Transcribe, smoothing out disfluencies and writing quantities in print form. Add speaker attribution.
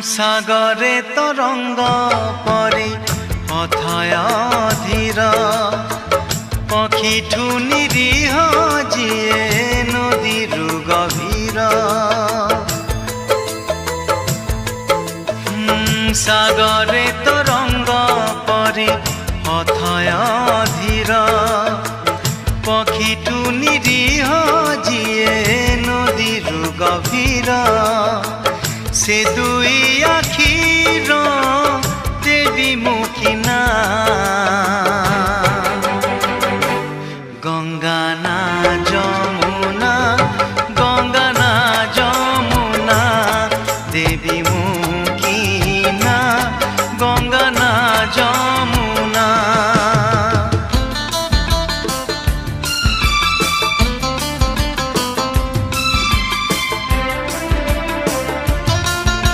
Speaker 1: সাগরে তরঙ্গ পরি অথয় ধীর পক্ষীঠু নিরীহ যিয়ে নদীর গভীর সাগরে তরঙ্গ পরি অথয় ধীর পক্ষীঠু নিরীহ যিয়ে নদীর গভীর से दुई आखिर